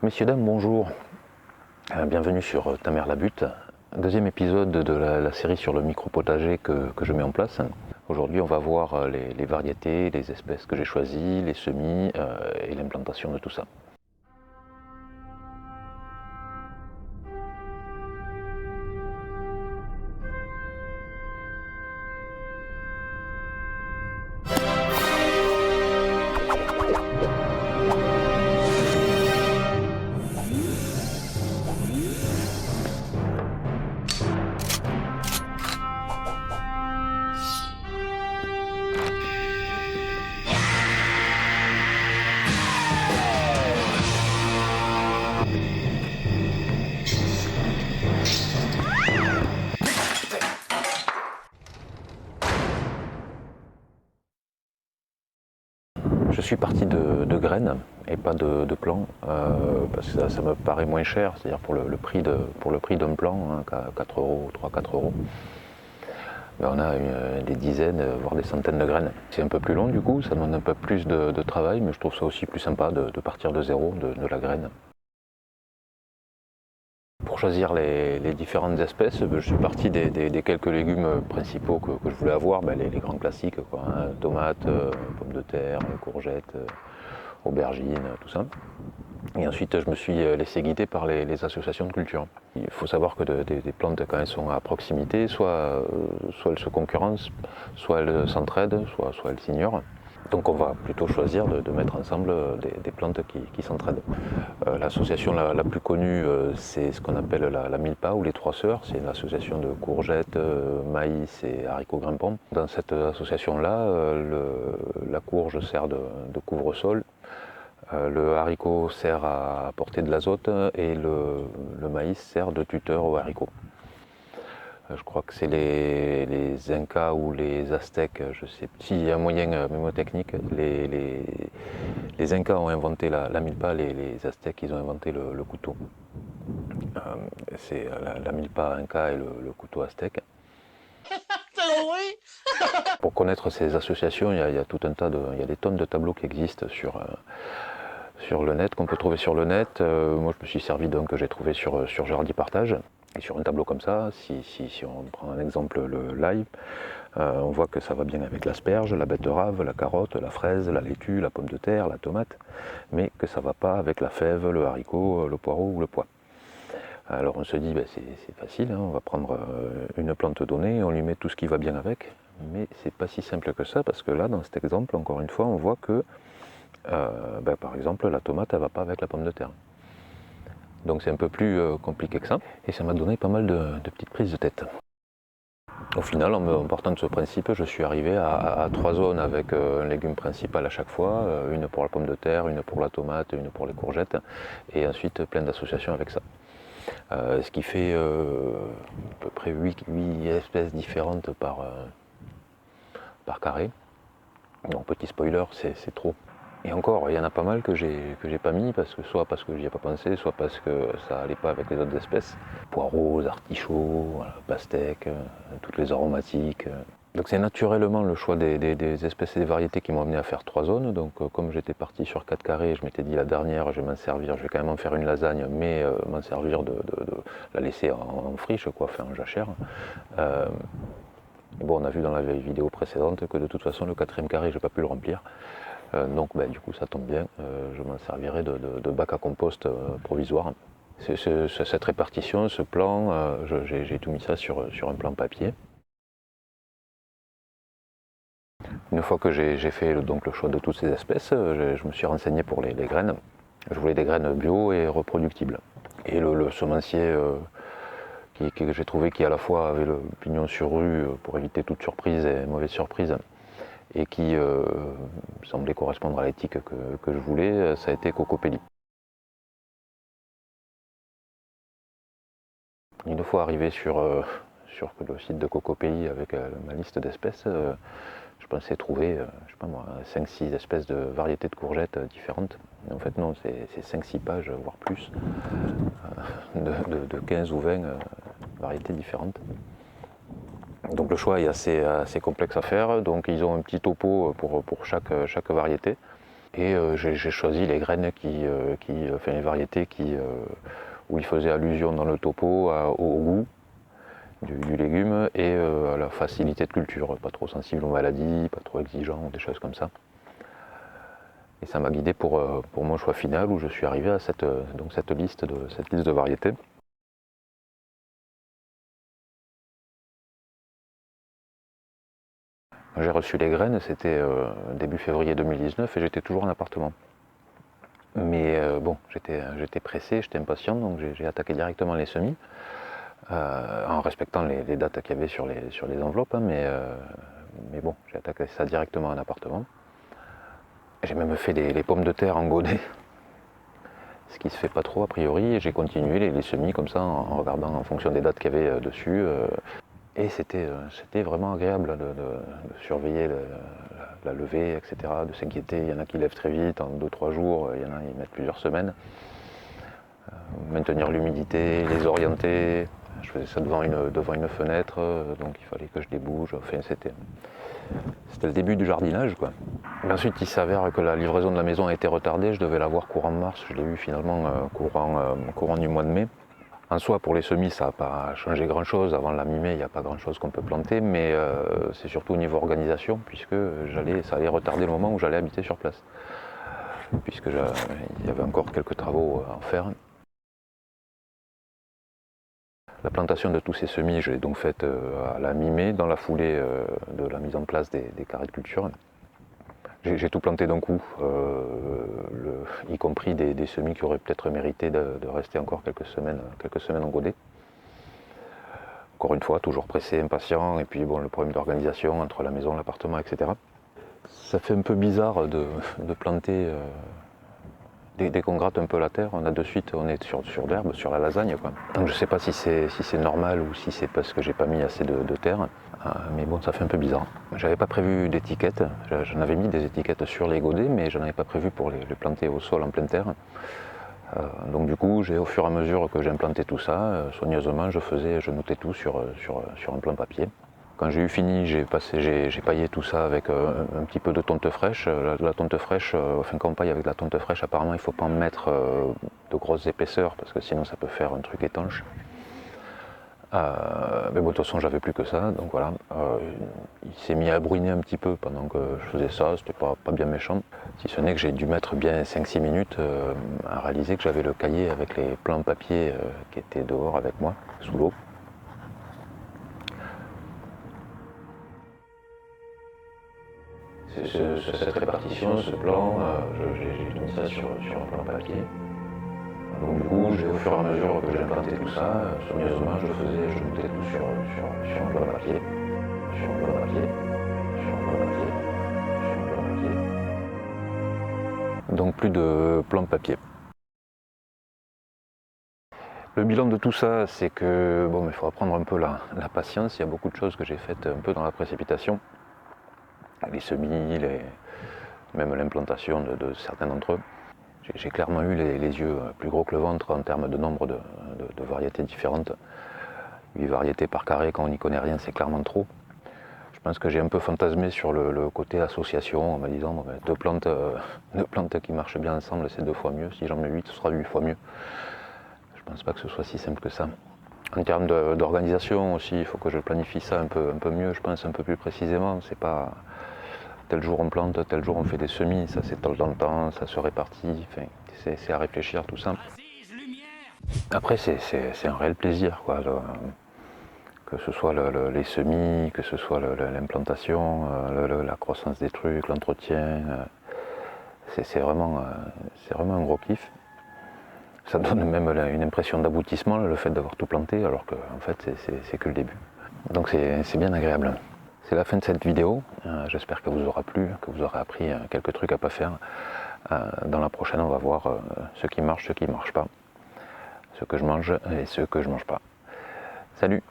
Messieurs, dames, bonjour. Bienvenue sur Ta mère la butte. Deuxième épisode de la série sur le micro-potager que je mets en place. Aujourd'hui, on va voir les variétés, les espèces que j'ai choisies, les semis et l'implantation de tout ça. Je suis parti de graines et pas de plants parce que ça me paraît moins cher, c'est-à-dire pour le prix d'un plant, hein, 4 euros, 3-4 euros. Ben, on a des dizaines, voire des centaines de graines. C'est un peu plus long du coup, ça demande un peu plus de travail, mais je trouve ça aussi plus sympa de partir de zéro, de la graine. Pour choisir les différentes espèces, je suis parti des quelques légumes principaux que je voulais avoir, les grands classiques, quoi, hein, tomates, pommes de terre, courgettes, aubergines, tout ça. Et ensuite, je me suis laissé guider par les associations de culture. Il faut savoir que des plantes, quand elles sont à proximité, soit elles se concurrencent, soit elles s'entraident, soit elles s'ignorent. Donc on va plutôt choisir de mettre ensemble des plantes qui s'entraident. L'association la plus connue, c'est ce qu'on appelle la Milpa ou les Trois Sœurs. C'est une association de courgettes, maïs et haricots grimpants. Dans cette association-là, la courge sert de couvre-sol, le haricot sert à apporter de l'azote et le maïs sert de tuteur aux haricots. Je crois que c'est les Incas ou les Aztèques, je sais pas s'il y a un moyen mémotechnique. Les Incas ont inventé la milpa, les Aztèques ils ont inventé le couteau. C'est la milpa Inca et le couteau aztèque. Pour connaître ces associations, il y a tout un tas il y a des tonnes de tableaux qui existent sur le net, qu'on peut trouver sur le net. Moi je me suis servi d'un que j'ai trouvé sur Jardi Partage. Et sur un tableau comme ça, si on prend un exemple, le live, on voit que ça va bien avec l'asperge, la betterave, la carotte, la fraise, la laitue, la pomme de terre, la tomate, mais que ça ne va pas avec la fève, le haricot, le poireau ou le pois. Alors on se dit, c'est facile, hein, on va prendre une plante donnée, on lui met tout ce qui va bien avec, mais c'est pas si simple que ça, parce que là, dans cet exemple, encore une fois, on voit que, par exemple, la tomate, elle ne va pas avec la pomme de terre. Donc c'est un peu plus compliqué que ça, et ça m'a donné pas mal de petites prises de tête. Au final, en partant de ce principe, je suis arrivé à 3 zones avec un légume principal à chaque fois, une pour la pomme de terre, une pour la tomate, une pour les courgettes, et ensuite plein d'associations avec ça. Ce qui fait à peu près 8 espèces différentes par carré. Donc petit spoiler, c'est trop. Et encore, il y en a pas mal que j'ai pas mis, soit parce que j'y ai pas pensé, soit parce que ça allait pas avec les autres espèces. Poireaux, artichauts, voilà, pastèques, toutes les aromatiques. Donc c'est naturellement le choix des espèces et des variétés qui m'ont amené à faire 3 zones. Donc comme j'étais parti sur 4 carrés, je m'étais dit la dernière, je vais m'en servir, je vais quand même en faire une lasagne, mais m'en servir de la laisser en friche, quoi, faire en jachère. Bon, on a vu dans la vidéo précédente que de toute façon le 4e carré, je n'ai pas pu le remplir. Donc du coup ça tombe bien, je m'en servirai de bac à compost provisoire. Cette répartition, ce plan, j'ai tout mis ça sur un plan papier. Une fois que j'ai fait donc le choix de toutes ces espèces, je me suis renseigné pour les graines. Je voulais des graines bio et reproductibles. Et le semencier que j'ai trouvé qui à la fois avait le pignon sur rue pour éviter toute surprise et mauvaise surprise, et qui semblait correspondre à l'éthique que je voulais, ça a été Cocopelli. Une fois arrivé sur le site de Cocopelli avec ma liste d'espèces, je pensais trouver, je sais pas moi, 5-6 espèces de variétés de courgettes différentes. Et en fait non, c'est 5-6 pages, voire plus, de 15 ou 20 variétés différentes. Donc le choix est assez complexe à faire, donc ils ont un petit topo pour chaque variété. Et j'ai choisi les graines enfin les variétés où il faisait allusion dans le topo au goût du légume et à la facilité de culture, pas trop sensible aux maladies, pas trop exigeant, des choses comme ça. Et ça m'a guidé pour mon choix final où je suis arrivé à cette liste de variétés. J'ai reçu les graines, c'était début février 2019 et j'étais toujours en appartement. Mais bon, j'étais pressé, j'étais impatient, donc j'ai attaqué directement les semis, en respectant les dates qu'il y avait sur les enveloppes, hein, mais bon, j'ai attaqué ça directement en appartement. J'ai même fait les pommes de terre en godet, ce qui se fait pas trop a priori, et j'ai continué les semis comme ça en regardant en fonction des dates qu'il y avait dessus. Et c'était vraiment agréable de surveiller la levée, etc., de s'inquiéter. Il y en a qui lèvent très vite, en 2-3 jours, il y en a qui mettent plusieurs semaines. Maintenir l'humidité, les orienter. Je faisais ça devant une fenêtre, donc il fallait que je les bouge. Enfin, c'était le début du jardinage, quoi. Mais ensuite, il s'avère que la livraison de la maison a été retardée. Je devais l'avoir courant mars. Je l'ai eu finalement courant du mois de mai. En soi, pour les semis, ça n'a pas changé grand-chose. Avant la mi-mai, il n'y a pas grand-chose qu'on peut planter, mais c'est surtout au niveau organisation, puisque ça allait retarder le moment où j'allais habiter sur place, puisque il y avait encore quelques travaux à faire. La plantation de tous ces semis, je l'ai donc faite à la mi-mai, dans la foulée de la mise en place des carrés de culture. J'ai tout planté d'un coup, y compris des semis qui auraient peut-être mérité de rester encore quelques semaines en godet. Encore une fois, toujours pressé, impatient, et puis bon, le problème d'organisation entre la maison, l'appartement, etc. Ça fait un peu bizarre de planter, dès qu'on gratte un peu la terre, on est sur l'herbe, sur la lasagne, quoi. Donc je ne sais pas si c'est normal ou si c'est parce que j'ai pas mis assez de terre, mais bon, ça fait un peu bizarre. J'avais pas prévu d'étiquettes, j'en avais mis des étiquettes sur les godets, mais je n'en avais pas prévu pour les planter au sol en pleine terre. Donc du coup, au fur et à mesure que j'implantais tout ça, soigneusement, je notais tout sur un plan papier. Quand j'ai eu fini, j'ai paillé tout ça avec un petit peu de tonte fraîche. La tonte fraîche, quand on paille avec de la tonte fraîche, apparemment il ne faut pas en mettre de grosses épaisseurs parce que sinon ça peut faire un truc étanche. Mais bon, de toute façon, j'avais plus que ça, donc voilà. Il s'est mis à bruiner un petit peu pendant que je faisais ça, c'était pas bien méchant. Si ce n'est que j'ai dû mettre bien 5-6 minutes à réaliser que j'avais le cahier avec les plans papier qui étaient dehors avec moi, sous l'eau. Cette répartition, ce plan, j'ai tout mis ça sur un plan papier. Donc du coup, au fur et à mesure que j'implantais tout ça, soigneusement, je notais tout sur un plan papier, sur un plan papier, sur un plan papier, sur un plan papier. Donc plus de plan papier. Le bilan de tout ça, c'est que bon, il faut apprendre un peu la patience. Il y a beaucoup de choses que j'ai faites un peu dans la précipitation. Les semis, même l'implantation de certains d'entre eux. J'ai clairement eu les yeux plus gros que le ventre en termes de nombre de variétés différentes. 8 variétés par carré, quand on n'y connaît rien, c'est clairement trop. Je pense que j'ai un peu fantasmé sur le côté association en me disant bon, deux plantes qui marchent bien ensemble, c'est 2 fois mieux. Si j'en mets 8, ce sera 8 fois mieux. Je pense pas que ce soit si simple que ça. En termes d'organisation aussi, il faut que je planifie ça un peu mieux, je pense un peu plus précisément. C'est pas tel jour on plante, tel jour on fait des semis, ça s'étale dans le temps, ça se répartit, enfin, c'est à réfléchir tout ça. Après c'est un réel plaisir, quoi, que ce soit les semis, que ce soit l'implantation, la croissance des trucs, l'entretien, c'est vraiment un gros kiff. Ça donne même une impression d'aboutissement, le fait d'avoir tout planté, alors que en fait c'est que le début. Donc c'est bien agréable. C'est la fin de cette vidéo, j'espère qu'elle vous aura plu, que vous aurez appris quelques trucs à ne pas faire. Dans la prochaine, on va voir ce qui marche, ce qui ne marche pas, ce que je mange et ce que je ne mange pas. Salut!